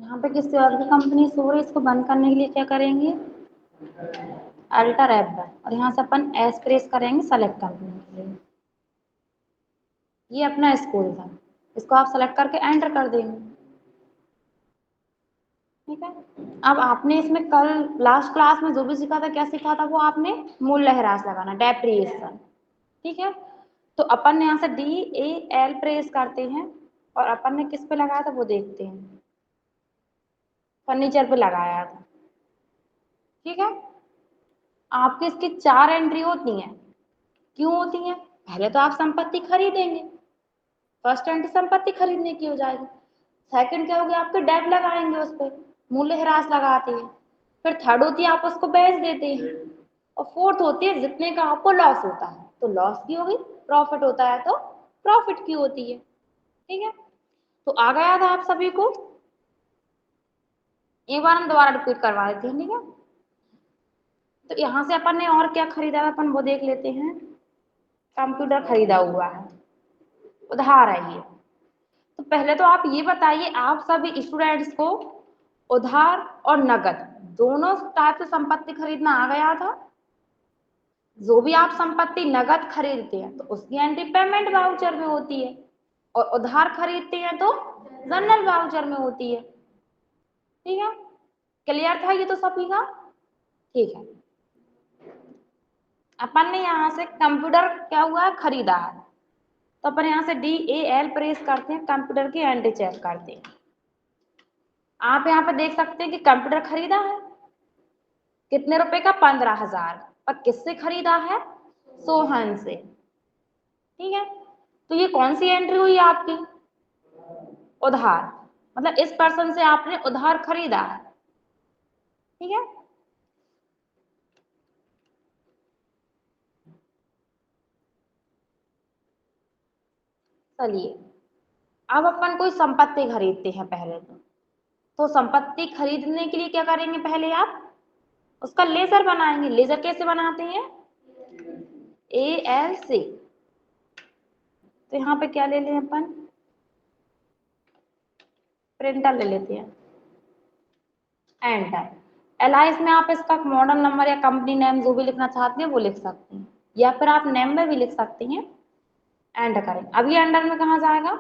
यहाँ पे किसी और की कंपनी शो हो रही है, इसको बंद करने के लिए क्या करेंगे, अल्टर F1 और यहाँ से अपन एस प्रेस करेंगे सेलेक्ट करने के लिए। ये अपना स्कूल था, इसको आप सेलेक्ट करके एंटर कर देंगे। ठीक है, अब आपने इसमें कल लास्ट क्लास में जो भी सीखा था, क्या सीखा था वो आपने, मूल्यह्रास लगाना, डेप्रिएशन। ठीक है, तो अपन यहाँ से DAL प्रेस करते हैं और अपन ने किस पे लगाया था वो देखते हैं, फर्नीचर पे लगाया था। ठीक है, आपके इसकी 4 एंट्री होती हैं। क्यों होती हैं, पहले तो आप संपत्ति खरीदेंगे, फर्स्ट एंट्री संपत्ति खरीदने की हो जाएगी। सेकंड क्या होगी, आपके डेट लगाएंगे, उस पर मूल्यह्रास लगाते हैं। फिर थर्ड होती है आप उसको बेच देते हैं। और फोर्थ होती है जितने का आपको लॉस होता है तो लॉस की होगी, प्रॉफिट होता है तो प्रॉफिट की होती है। ठीक है, तो आ गया था आप सभी को, एक बार हम दोबारा रिपीट करवा देते हैं। ठीक है, तो यहाँ से अपन ने और क्या खरीदा है अपन वो देख लेते हैं। कंप्यूटर खरीदा हुआ है, उधार है ये। तो पहले तो आप ये बताइए, आप सभी स्टूडेंट्स को उधार और नगद दोनों टाइप से संपत्ति खरीदना आ गया था। जो भी आप संपत्ति नगद खरीदते हैं तो उसकी एंट्री पेमेंट वाउचर में होती है, और उधार खरीदते हैं तो जनरल वाउचर में होती है। ठीक है, क्लियर था ये तो सभी का। ठीक है, अपन ने यहाँ से कंप्यूटर क्या हुआ है, खरीदा है, तो अपन यहाँ से DAL प्रेस करते हैं, कंप्यूटर की एंट्री चेक करते हैं। आप यहाँ पे देख सकते हैं कि कंप्यूटर खरीदा है, कितने रुपए का, 15,000। और किससे खरीदा है, सोहन से। ठीक है, तो ये कौन सी एंट्री हुई आपकी, उधार, मतलब इस पर्सन से आपने उधार खरीदा है। ठीक है, चलिए अब अपन कोई संपत्ति खरीदते हैं पहले तो संपत्ति खरीदने के लिए क्या करेंगे, पहले आप उसका लेजर बनाएंगे। लेजर कैसे बनाते हैं, ALC। तो यहाँ पे क्या ले लें अपन, प्रिंटर ले लेते हैं, एंटर। LI में आप इसका मॉडल नंबर या कंपनी नेम जो भी लिखना चाहते हैं वो लिख सकते हैं, या फिर आप नेम में भी लिख सकते हैं। एंटर करें, अब ये अंडर में कहा जाएगा,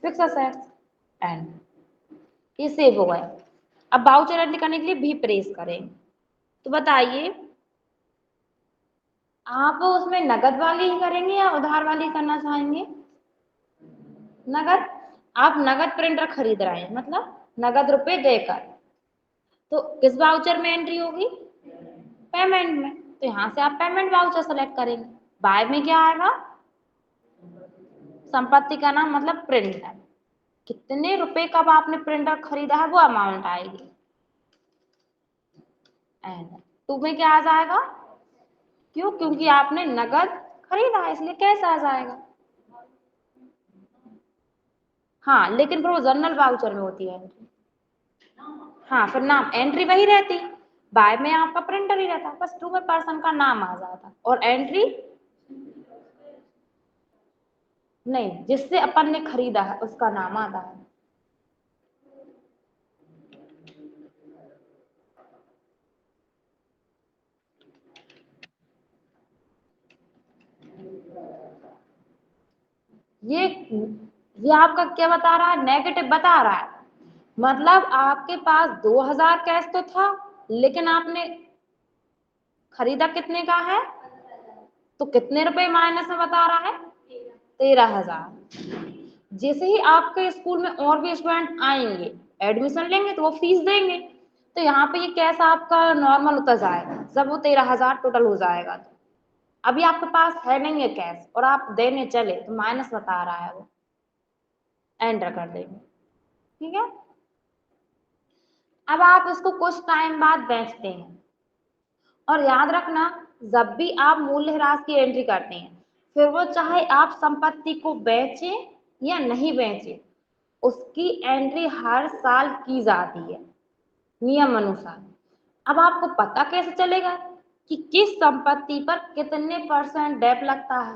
फिक्स असेट्स, एंड ये सेव हो गया। अब वाउचर एंट्री करने के लिए भी प्रेस करें। तो बताइए आप उसमें नगद वाली ही करेंगे या उधार वाली करना चाहेंगे, नगद। आप नगद प्रिंटर खरीद रहे हैं, मतलब नगद रुपए देकर, तो किस वाउचर में एंट्री होगी, पेमेंट में। तो यहाँ से आप पेमेंट वाउचर सेलेक्ट करेंगे। बाय में क्या आएगा, संपत्ति का नाम मतलब प्रिंटर, कितने रुपए का आपने प्रिंटर खरीदा है वो अमाउंट आएगी। एंड टू में क्या आ जाएगा, क्यों, क्योंकि आपने नगद खरीदा है इसलिए कैश आ जाएगा। हाँ, लेकिन फिर वो जनरल वाउचर में होती है एंट्री। हाँ, फिर नाम एंट्री वही रहती, बाय में आपका प्रिंटर ही रहता, बस टू में पर्सन का नाम आ जाता और एंट्री नहीं, जिससे अपन ने खरीदा है उसका नाम आता है। ये आपका क्या बता रहा है, नेगेटिव बता रहा है। मतलब आपके पास 2,000 कैश तो था, लेकिन आपने खरीदा कितने का है, तो कितने रुपए माइनस में बता रहा है, 13,000। जैसे ही आपके स्कूल में और भी स्टूडेंट आएंगे, एडमिशन लेंगे तो वो फीस देंगे, तो यहाँ पे ये कैश आपका नॉर्मल होता जाएगा जब वो 13,000 टोटल हो जाएगा। तो अभी आपके पास है नहीं है कैश और आप देने चले तो माइनस बता रहा है वो, एंटर कर देंगे। ठीक है, अब आप इसको कुछ टाइम बाद बेचते हैं, और याद रखना जब भी आप मूल्यह्रास की एंट्री करते हैं, फिर वो चाहे आप संपत्ति को बेचें या नहीं बेचें, उसकी एंट्री हर साल की जाती है नियम अनुसार। अब आपको पता कैसे चलेगा कि किस संपत्ति पर कितने परसेंट डेप लगता है,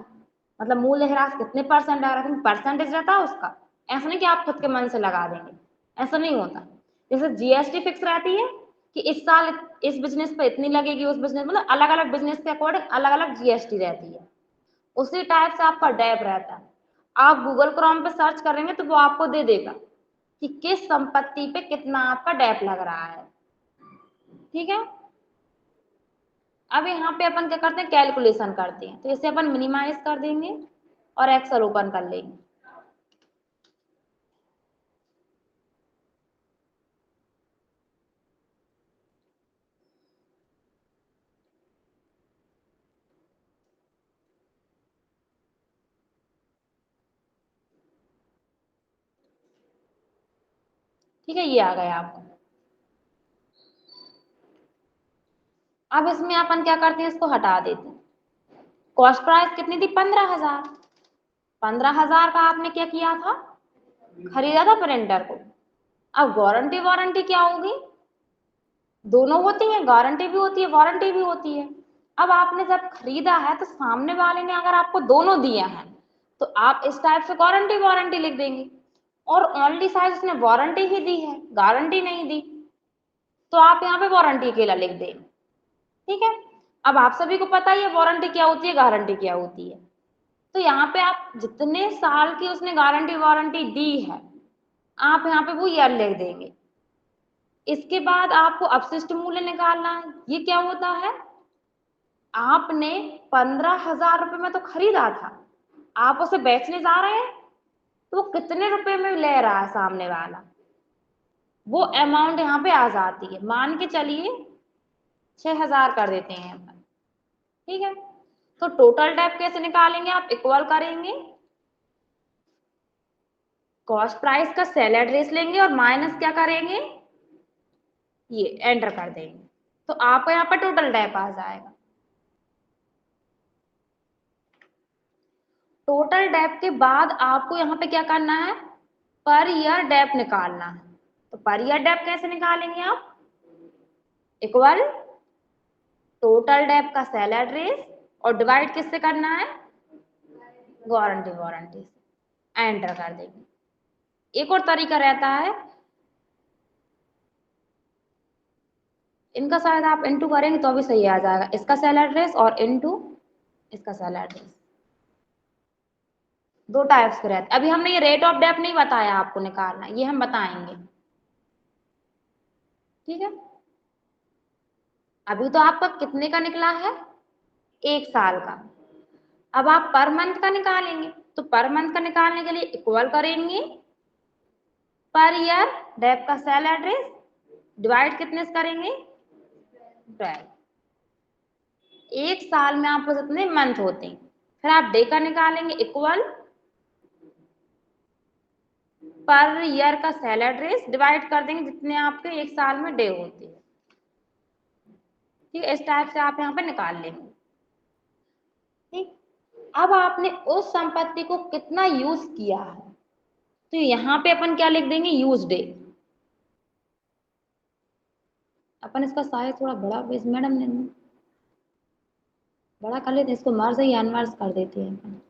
मतलब मूल्यह्रास कितने परसेंट आ रहा है, परसेंटेज रहता है उसका। ऐसा नहीं कि आप खुद के मन से लगा देंगे, ऐसा नहीं होता। जैसे जीएसटी फिक्स रहती है कि इस साल इस बिजनेस पे इतनी लगेगी, उस बिजनेस मतलब अलग अलग बिजनेस के अकॉर्डिंग अलग अलग जीएसटी रहती है। उसी टाइप से आपका डैप रहता है। आप गूगल क्रोम पे सर्च करेंगे तो वो आपको दे देगा कि किस संपत्ति पे कितना आपका डैप लग रहा है। ठीक है, अब यहाँ पे अपन क्या करते हैं, कैलकुलेशन करते हैं। तो इसे अपन मिनिमाइज कर देंगे और एक्सेल ओपन कर लेंगे। ठीक है, ये आ गया आपको। अब इसमें अपन क्या करते हैं, इसको हटा देते हैं। कॉस्ट प्राइस कितनी थी, 15,000। 15,000 का आपने क्या किया था, खरीदा था प्रिंटर को। अब वारंटी वारंटी क्या होगी, दोनों होती है, गारंटी भी होती है वारंटी भी होती है। अब आपने जब खरीदा है तो सामने वाले ने अगर आपको दोनों दिया है तो आप इस टाइप से गारंटी वारंटी लिख देंगे, और ओनली साइज उसने वारंटी ही दी है, गारंटी नहीं दी, तो आप यहाँ पे वारंटी अकेला लिख देंगे। ठीक है, अब आप सभी को पता ही है वारंटी क्या होती है, गारंटी क्या होती है। तो यहाँ पे आप जितने साल की उसने गारंटी वारंटी दी है आप यहाँ पे वो ईयर लिख देंगे। इसके बाद आपको अपशिष्ट मूल्य निकालना है। ये क्या होता है, आपने 15,000 रुपए में तो खरीदा था, आप उसे बेचने जा रहे हैं तो वो कितने रुपए में ले रहा है सामने वाला, वो अमाउंट यहाँ पे आ जाती है। मान के चलिए 6,000 कर देते हैं अपन। ठीक है, तो टोटल डेप्ट कैसे निकालेंगे, आप इक्वल करेंगे, कॉस्ट प्राइस का सेल एड्रेस लेंगे और माइनस क्या करेंगे, ये एंटर कर देंगे, तो आपको यहाँ पर टोटल डेप आ जाएगा। टोटल डेप के बाद आपको यहाँ पे क्या करना है, पर ईयर डेप निकालना है। तो पर ईयर डेप कैसे निकालेंगे आप, इक्वल टोटल डेप का सेल एड्रेस और डिवाइड किससे करना है, गारंटी वारंटी से, एंटर कर देंगे। एक और तरीका रहता है, इनका शायद आप इनटू करेंगे तो भी सही आ जाएगा, इसका सेल एड्रेस और इनटू इसका सेल एड्रेस, दो टाइप्स के रहते। अभी हमने ये रेट ऑफ डेप नहीं बताया आपको निकालना, ये हम बताएंगे। ठीक है, अभी तो आपका कितने का निकला है, 1 साल का। अब आप पर मंथ का निकालेंगे, तो पर मंथ का निकालने के लिए इक्वल करेंगे पर ईयर डेप का सेल एड्रेस डिवाइड कितने से करेंगे, 12। 1 साल में आपको कितने मंथ होते हैं, फिर आप डे का निकालेंगे इक्वल पर ईयर का सेल एड्रेस डिवाइड कर देंगे जितने आपके 1 साल में डे होते हैं। ठीक है, इस टाइप से आप यहाँ पे निकाल लेंगे। ठीक, अब आपने उस संपत्ति को कितना यूज किया है, तो यहाँ पे अपन क्या लिख देंगे, यूज डे। अपन इसका साइज थोड़ा बड़ा, इस मैडम ने बड़ा कर लेते हैं, इसको मर्ज या अनमर्ज कर देते हैं अपन।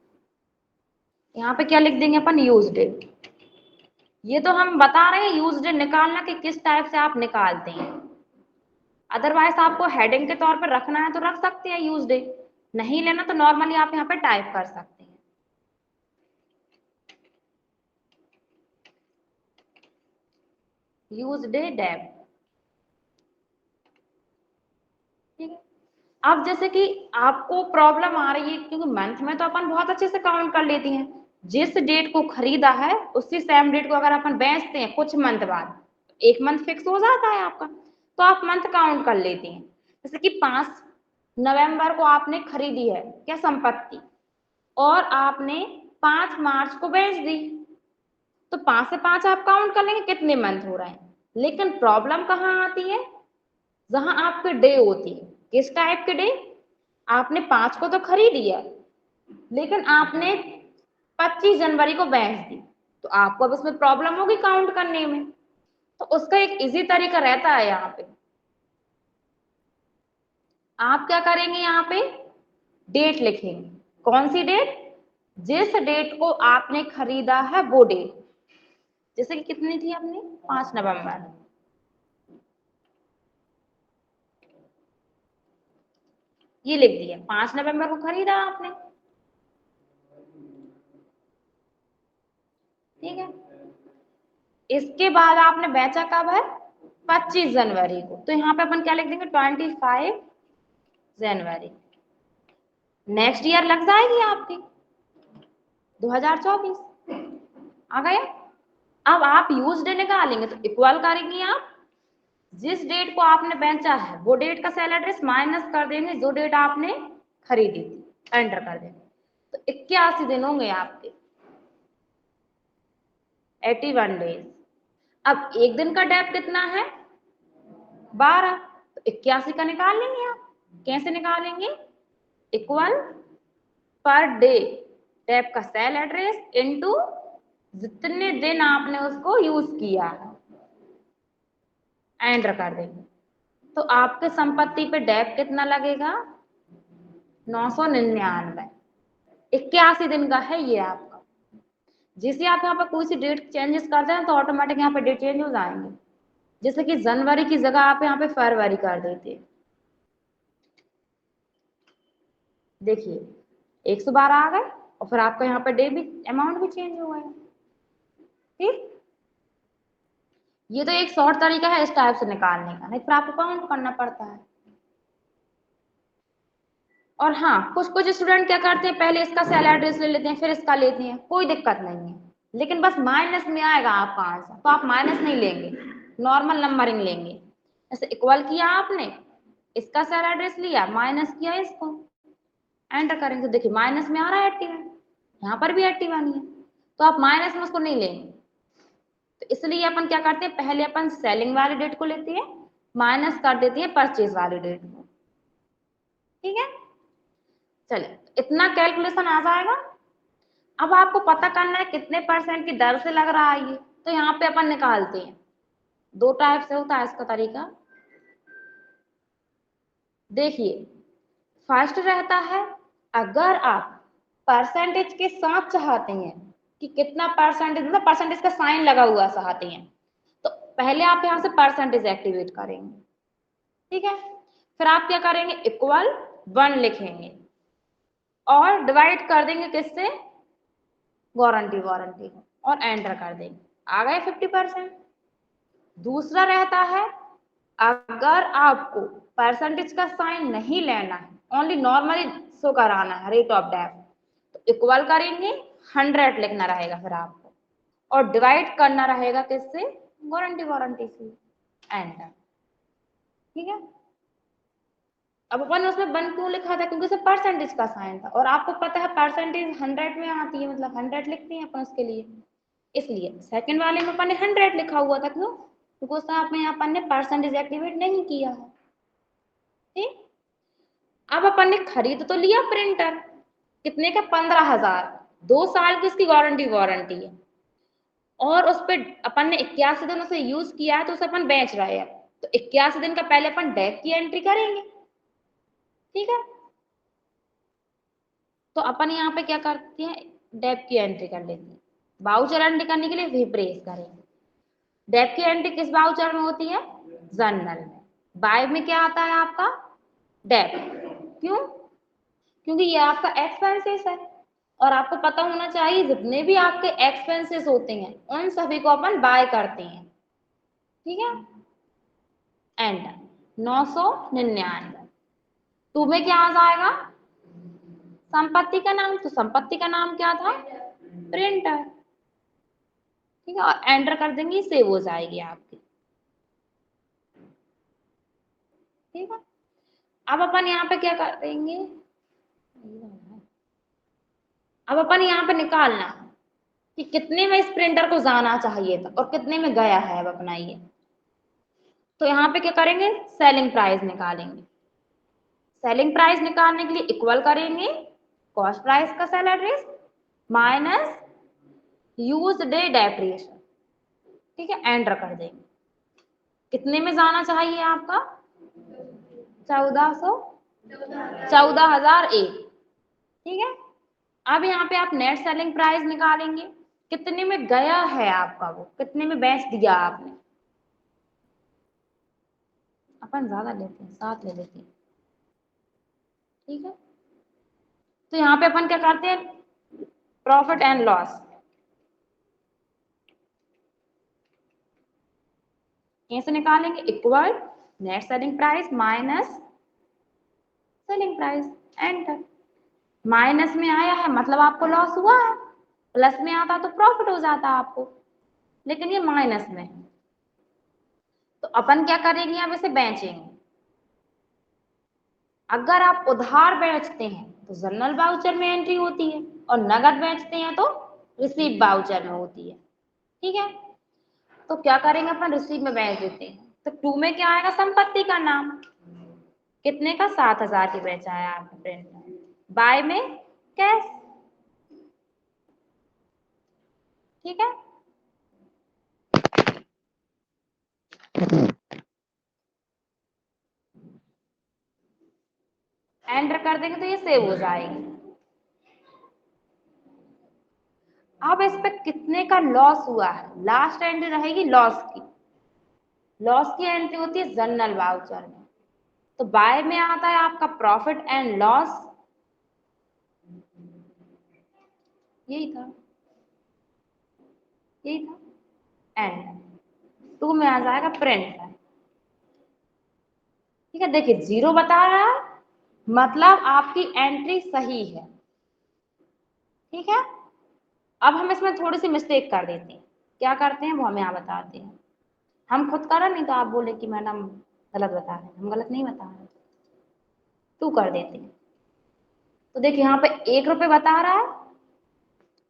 यहाँ पे क्या लिख देंगे अपन, यूज डे। ये तो हम बता रहे हैं यूज डे निकालना कि किस टाइप से आप निकालते हैं। अदरवाइज आपको हेडिंग के तौर पर रखना है तो रख सकते हैं यूज डे, नहीं लेना तो नॉर्मली आप यहाँ पे टाइप कर सकते हैं। यूज डे डेप। ठीक है, अब जैसे कि आपको प्रॉब्लम आ रही है क्योंकि मंथ में तो अपन बहुत अच्छे से काउंट कर लेती हैं, जिस डेट को खरीदा है उसी सेम डेट को अगर अपन बेचते हैं कुछ मंथ बाद, एक मंथ फिक्स हो जाता है आपका, तो आप मंथ काउंट कर लेती हैं। जैसे कि 5 नवंबर को आपने खरीदी है क्या संपत्ति, और आपने 5 मार्च को बेच दी, तो 5 से 5 आप काउंट कर लेंगे कितने मंथ हो रहे हैं। लेकिन प्रॉब्लम कहाँ आती है, जहां आपके डे होती है। किस टाइप के डे, आपने 5 को तो खरीदी है लेकिन आपने 25 जनवरी को बेच दी, तो आपको अब इसमें प्रॉब्लम होगी काउंट करने में। तो उसका एक इजी तरीका रहता है, यहाँ पे आप क्या करेंगे, यहाँ पे डेट लिखेंगे। कौन सी डेट, जिस डेट को आपने खरीदा है वो डेट। जैसे कि कितनी थी आपने, 5 नवंबर, ये लिख दिया, 5 नवंबर को खरीदा आपने, ठीक है। इसके बाद आपने बेचा कब है, 25 जनवरी को, तो यहाँ पे अपन क्या लिख देंगे, 25 जनवरी। नेक्स्ट ईयर लग जाएगी आपकी 2024, आ गया। अब आप यूज डे निकालेंगे तो इक्वल करेंगे आप, जिस डेट को आपने बेचा है वो डेट का सेल एड्रेस माइनस कर देंगे जो डेट आपने खरीदी थी, एंटर कर देंगे, तो 81 दिन होंगे आपके, 81 डेज। अब एक दिन का डेप कितना है, 12, तो 81 का निकाल लेंगे आप। कैसे निकालेंगे, इक्वल पर डे डेप का सेल एड्रेस इनटू जितने दिन आपने उसको यूज किया है, एंटर कर देंगे। तो आपके संपत्ति पे डेप कितना लगेगा, 999, 81 दिन का है ये आपका। जैसे आप यहाँ पर कोई सी डेट चेंजेस करते हैं तो ऑटोमेटिक यहाँ पे डेट चेंज हो जाएंगे, जैसे कि जनवरी की जगह आप यहाँ पे फरवरी कर देते, देखिए 112 आ गए, और फिर आपका यहाँ पे डे भी अमाउंट भी चेंज हो गया, ठीक। ये तो एक शॉर्ट तरीका है इस टाइप से निकालने का, नहीं फिर आपको काउंट करना पड़ता है। और हाँ, कुछ कुछ स्टूडेंट क्या करते हैं, पहले इसका सेल एड्रेस ले लेते हैं फिर इसका लेते हैं, कोई दिक्कत नहीं है, लेकिन बस माइनस में आएगा आपका आंसर, तो आप माइनस नहीं लेंगे, नॉर्मल नंबरिंग लेंगे। जैसे इक्वल किया आपने, इसका सेल एड्रेस लिया, माइनस किया इसको, एंटर करेंगे तो देखिए माइनस में आ रहा है 81, यहाँ पर भी 81 ही है, तो आप माइनस में उसको नहीं लेंगे। तो इसलिए अपन क्या करते हैं, पहले अपन सेलिंग वाली डेट को लेते हैं, माइनस कर देते हैं परचेज वाली डेट को, ठीक है। चलिए इतना कैलकुलेशन आ जाएगा। अब आपको पता करना है कितने परसेंट की दर से लग रहा है ये, तो यहाँ पे अपन निकालते हैं, दो टाइप से होता है इसका तरीका। देखिए फर्स्ट रहता है, अगर आप परसेंटेज के साथ चाहते हैं कि कितना परसेंटेज, मतलब परसेंटेज का साइन लगा हुआ चाहते हैं, तो पहले आप यहाँ से परसेंटेज एक्टिवेट करेंगे, ठीक है। फिर आप क्या करेंगे, इक्वल 1 लिखेंगे और डिवाइड कर देंगे किससे, वारंटी को, और एंटर कर देंगे, आ गए 50%। दूसरा रहता है, अगर आपको परसेंटेज का साइन नहीं लेना है, ओनली नॉर्मली शो कराना है रेट ऑफ डेथ, तो इक्वल करेंगे 100 लिखना रहेगा फिर आपको, और डिवाइड करना रहेगा किससे, वारंटी से, एंटर, ठीक है। अब अपन उसमें 1 क्यों लिखा था, क्योंकि उसमें परसेंटेज का साइन था, और आपको पता है परसेंटेज 100 में आती है, मतलब 100 लिखते हैं अपन उसके लिए, इसलिए सेकंड वाले में अपन ने 100 लिखा हुआ था, क्यों, क्योंकि उसमें आपने अपन ने परसेंटेज एक्टिवेट नहीं किया है, ठीक। अब अपन ने खरीद तो लिया प्रिंटर, कितने का, 15,000, 2 साल की इसकी वारंटी है, और उस पर अपन ने 81 दिन उसे यूज किया है, तो उसे अपन बेच रहे हैं, तो 81 दिन का पहले अपन डेप की एंट्री करेंगे, ठीक है। तो अपन यहाँ पे क्या करते हैं, डेप की एंट्री कर लेते हैं, वाउचर एंट्री करने के लिए वी प्रेस करेंगे। डेप की एंट्री किस वाउचर में होती है, जनरल में। बाय में क्या आता है आपका, डेप, क्यों, क्योंकि ये आपका एक्सपेंसेस है, और आपको पता होना चाहिए जितने भी आपके एक्सपेंसेस होते हैं उन सभी को अपन बाय करते हैं, ठीक है। एंटर, 999, तुम्हें क्या आ जाएगा, संपत्ति का नाम, तो संपत्ति का नाम क्या था, प्रिंटर, ठीक है, और एंटर कर देंगे, सेव हो जाएगी आपकी, ठीक है। अब अपन यहाँ पे क्या कर देंगे, अब अपन यहाँ पे निकालना कि कितने में इस प्रिंटर को जाना चाहिए था और कितने में गया है, अब अपना ये, तो यहाँ पे क्या करेंगे, सेलिंग प्राइस निकालेंगे। सेलिंग प्राइस निकालने के लिए इक्वल करेंगे कॉस्ट प्राइस का sale address minus use day depreciation, ठीक है, एंटर कर देंगे। कितने में जाना चाहिए आपका, 14,001, ठीक है। अब यहाँ पे आप नेट सेलिंग प्राइस निकालेंगे, कितने में गया है आपका, वो कितने में बेच दिया आपने, अपन ज्यादा लेते हैं, 7 ले लेते हैं, ठीक है, तो यहाँ पे अपन क्या करते हैं, प्रॉफिट एंड लॉस कैसे निकालेंगे, equal net selling price minus selling price, enter. Minus में आया है मतलब आपको लॉस हुआ है, प्लस में आता तो प्रॉफिट हो जाता आपको, लेकिन ये माइनस में है, तो अपन क्या करेंगे, अब इसे बेचेंगे। अगर आप उधार बेचते हैं तो जनरल वाउचर में एंट्री होती है, और नगद बेचते हैं तो रिसीव वाउचर में होती है। ठीक है, तो क्या करेंगे, अपन रिसीव में बेच देते हैं, तो टू में क्या आएगा, संपत्ति का नाम, कितने का, 7,000 की बेचा है आपने प्रिंटर, बाय में कैश। ठीक है, एंटर कर देंगे तो ये सेव हो जाएगी। अब इस पे कितने का लॉस हुआ है, लास्ट एंट्री रहेगी लॉस की, लॉस की एंट्री होती है जनरल वाउचर में, तो बाय में आता है आपका प्रॉफिट एंड लॉस, यही था, यही था, एंड टू में आ जाएगा प्रिंट। ठीक है, देखिए जीरो बता रहा है मतलब आपकी एंट्री सही है। ठीक है, अब हम इसमें थोड़ी सी मिस्टेक कर देते हैं, क्या करते हैं वो हमें यहाँ बताते हैं, हम खुद करें नहीं तो आप बोले कि मैडम गलत बता रहे हैं, हम गलत नहीं बता रहे, टू कर देते हैं। तो देखिए यहाँ पे 1 रुपये बता रहा है,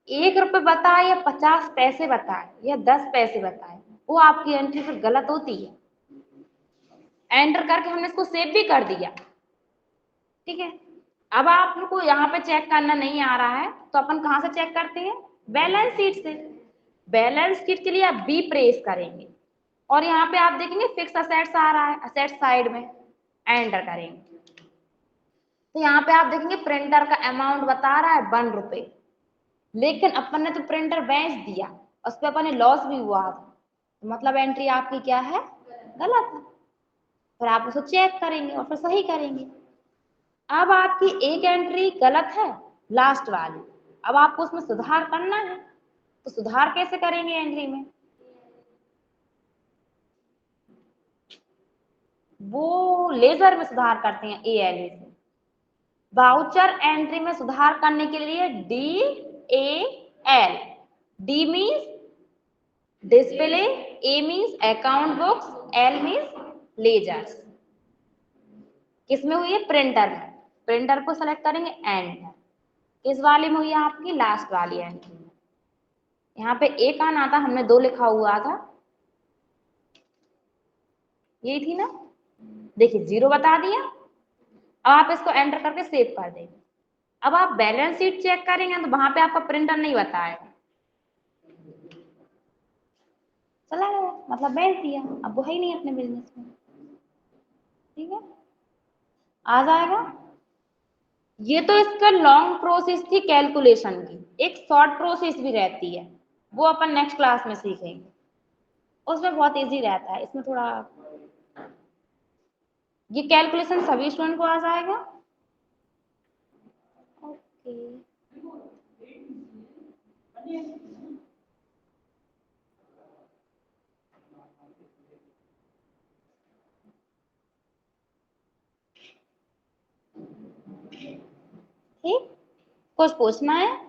1 रुपये बताए या 50 पैसे बताए या 10 पैसे बताए, वो आपकी एंट्री फिर गलत होती है। एंटर करके हमने इसको सेव भी कर दिया। ठीक है, अब आपको यहाँ पे चेक करना नहीं आ रहा है तो अपन कहाँ से चेक करते हैं, बैलेंस शीट से। बैलेंस शीट के लिए आप बी प्रेस करेंगे और यहाँ पे आप देखेंगे फिक्स असेट्स आ रहा है, असेट्स साइड में, एंटर करेंगे तो यहाँ पे आप देखेंगे प्रिंटर का अमाउंट बता रहा है 1 रुपये, लेकिन अपन ने तो प्रिंटर बेच दिया, उस पर अपन लॉस भी हुआ था, तो मतलब एंट्री आपकी क्या है, गलत है। फिर आप उसको चेक करेंगे और फिर सही करेंगे। अब आपकी एक एंट्री गलत है, लास्ट वाली, अब आपको उसमें सुधार करना है, तो सुधार कैसे करेंगे एंट्री में, वो लेजर में सुधार करते हैं ALE से। वाउचर एंट्री में सुधार करने के लिए DAL, D means display, A means account books, L means ledgers. किसमें हुई है, प्रिंटर में, प्रिंटर को सेलेक्ट करेंगे, एंटर। किस वाले में हुई है आपकी, लास्ट वाली एंट्री में। यहाँ पे एक आना था, हमने 2 लिखा हुआ था, यही थी ना, देखिए 0 बता दिया। अब आप इसको एंटर करके सेव कर देंगे। अब आप बैलेंस शीट चेक करेंगे तो वहां पे आपका प्रिंटर नहीं बताएगा, चला गया मतलब बेच दिया, अब वो है ही नहीं अपने बिजनेस में। ठीक है, आ जाएगा। ये तो इसका लॉन्ग प्रोसेस थी कैलकुलेशन की, एक शॉर्ट प्रोसेस भी रहती है, वो अपन नेक्स्ट क्लास में सीखेंगे, उसमें बहुत इजी रहता है, इसमें थोड़ा, ये कैलकुलेशन सभी स्टूडेंट को आ जाएगा। ओके, ठीक, कुछ पूछना है।